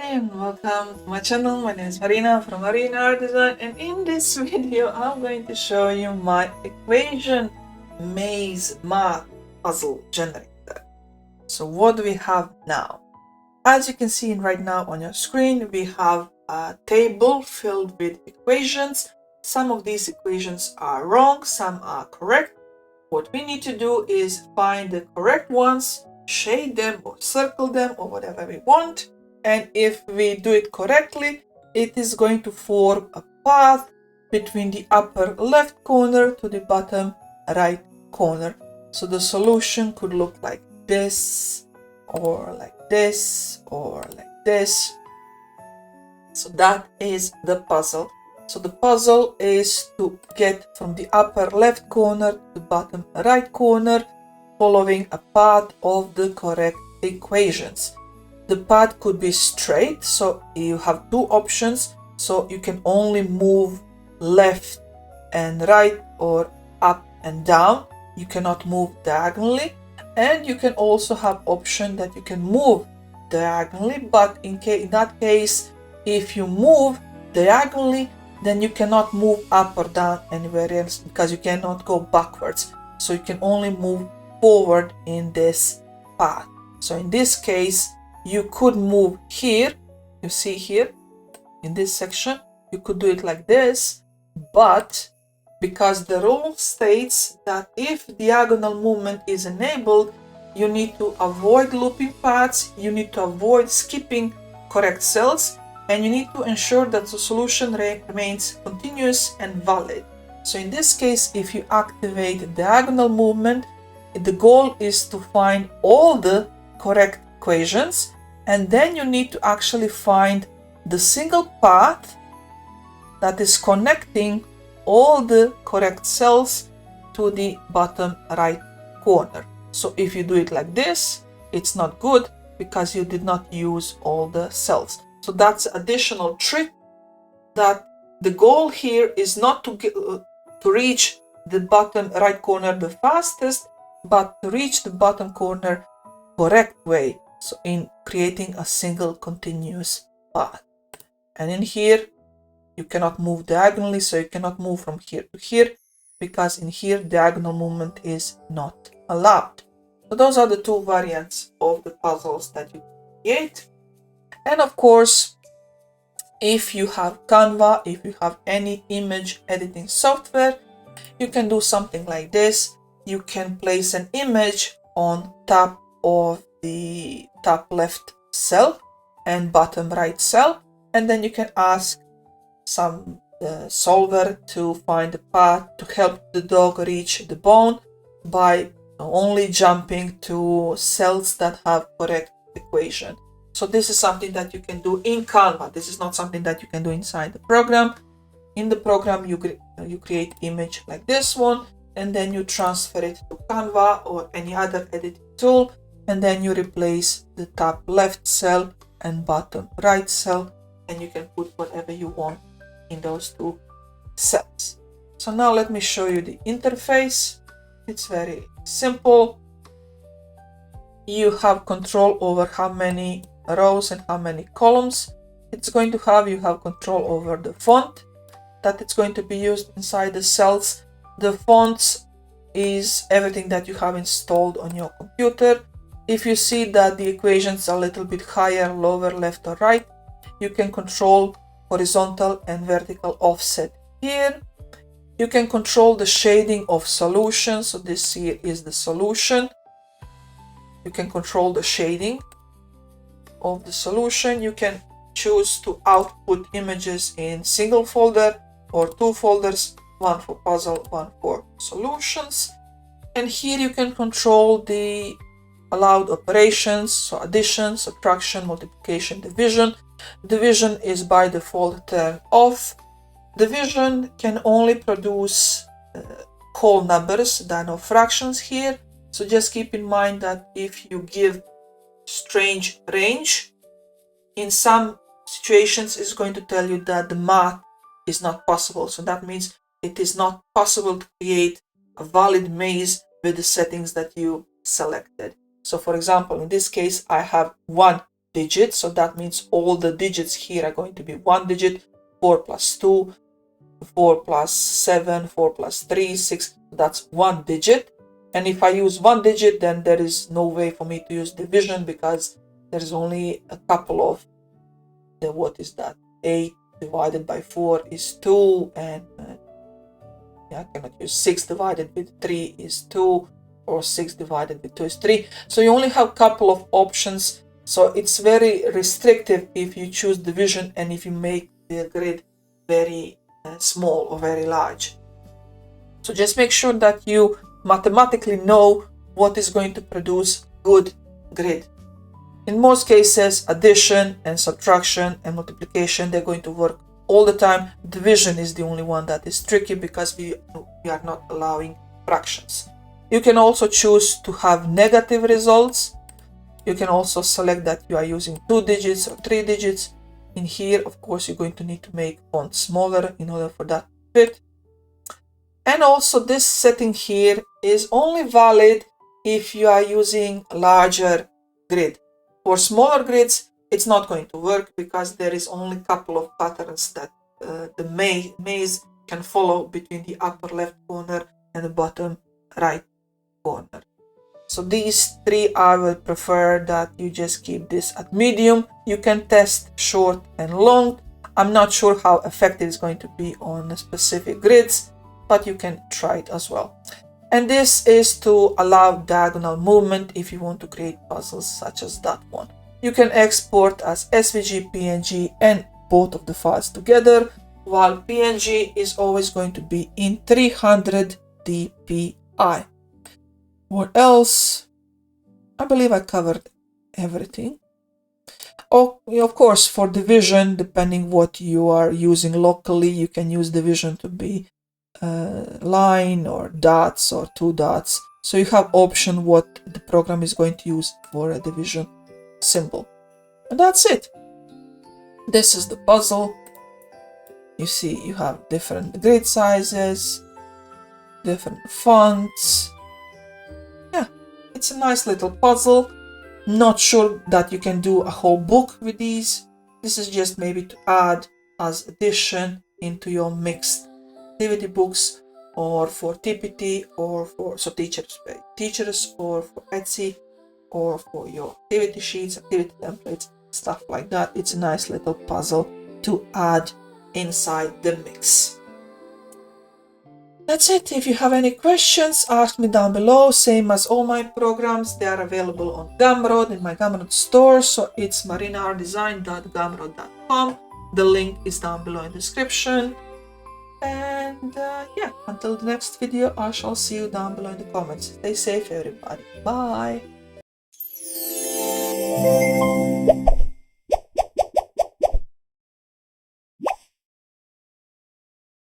and welcome to my channel. My name is Marina from Marina Art Design, and in this video I'm going to show you my equation maze math puzzle generator. So what do we have now? As you can see right now on your screen, we have a table filled with equations. Some of these equations are wrong, some are correct. What we need to do is find the correct ones, shade them or circle them or whatever we want. And if we do it correctly, it is going to form a path between the upper left corner to the bottom right corner. So the solution could look like this, or like this, or like this. So that is the puzzle. So the puzzle is to get from the upper left corner to the bottom right corner, following a path of the correct equations. The path could be straight, so you have two options. So you can only move left and right or up and down. You cannot move diagonally. And you can also have option that you can move diagonally, but in that case, if you move diagonally, then you cannot move up or down anywhere else because you cannot go backwards. So you can only move forward in this path. So in this case, you could move here. You see here in this section, you could do it like this, but because the rule states that if diagonal movement is enabled, you need to avoid looping paths, you need to avoid skipping correct cells, and you need to ensure that the solution remains continuous and valid. So in this case, if you activate diagonal movement, the goal is to find all the correct equations, and then you need to actually find the single path that is connecting all the correct cells to the bottom right corner. So if you do it like this, it's not good because you did not use all the cells. So that's additional trick, that the goal here is not to reach the bottom right corner the fastest, but to reach the bottom corner correct way. So in creating a single continuous path. And in here, you cannot move diagonally, so you cannot move from here to here, because in here diagonal movement is not allowed. So those are the two variants of the puzzles that you create. And of course, if you have Canva, if you have any image editing software, you can do something like this. You can place an image on top of the top left cell and bottom right cell, and then you can ask some solver to find a path to help the dog reach the bone by only jumping to cells that have correct equation. So this is something that you can do in Canva. This is not something that you can do inside the program. In the program, you create image like this one, and then you transfer it to Canva or any other editing tool, and then you replace the top left cell and bottom right cell, and you can put whatever you want in those two cells. So now let me show you the interface. It's very simple. You have control over how many rows and how many columns it's going to have. You have control over the font that it's going to be used inside the cells. The fonts is everything that you have installed on your computer. If you see that the equations are a little bit higher, lower, left or right, you can control horizontal and vertical offset here. You can control the shading of solution. So this here is the solution. You can control the shading of the solution. You can choose to output images in single folder or two folders, one for puzzle, one for solutions. And here you can control the allowed operations, so addition, subtraction, multiplication, division. Division is by default turned off. Division can only produce whole numbers, there are no fractions here. So just keep in mind that if you give strange range, in some situations it's going to tell you that the math is not possible. So that means it is not possible to create a valid maze with the settings that you selected. So for example, in this case, I have 1 digits, so that means all the digits here are going to be 1 digit. 4 plus 2, 4 plus 7, 4 plus 3, 6, that's 1 digit. And if I use 1 digit, then there is no way for me to use division, because there is only a couple of what is that, 8 divided by 4 is 2, and I cannot use 6 divided with 3 is 2, or 6 divided with 2 is 3. So you only have a couple of options, so it's very restrictive if you choose division and if you make the grid very small or very large. So just make sure that you mathematically know what is going to produce good grid. In most cases, addition and subtraction and multiplication, they're going to work all the time. Division is the only one that is tricky, because we are not allowing fractions. You can also choose to have negative results. You can also select that you are using 2 digits or 3 digits. In here, of course, you're going to need to make font smaller in order for that to fit. And also this setting here is only valid if you are using a larger grid. For smaller grids, it's not going to work, because there is only a couple of patterns that the maze can follow between the upper left corner and the bottom right corner. So these 3, I will prefer that you just keep this at medium. You can test short and long. I'm not sure how effective it's going to be on specific grids, but you can try it as well. And this is to allow diagonal movement if you want to create puzzles such as that one. You can export as SVG, PNG, and both of the files together, while PNG is always going to be in 300 dpi. What else? I believe I covered everything. Oh, of course, for division, depending what you are using locally, you can use division to be line or dots or 2 dots. So you have option what the program is going to use for a division symbol. And that's it. This is the puzzle. You see, you have different grid sizes, different fonts. Yeah, it's a nice little puzzle. Not sure that you can do a whole book with these. This is just maybe to add as addition into your mixed activity books, or for TPT, or for teachers, or for Etsy, or for your activity sheets, activity templates, stuff like that. It's a nice little puzzle to add inside the mix. That's it. If you have any questions, ask me down below. Same as all my programs, they are available on Gumroad, in my Gumroad store. So it's marinaartdesign.gumroad.com. The link is down below in the description. And yeah, until the next video, I shall see you down below in the comments. Stay safe, everybody. Bye.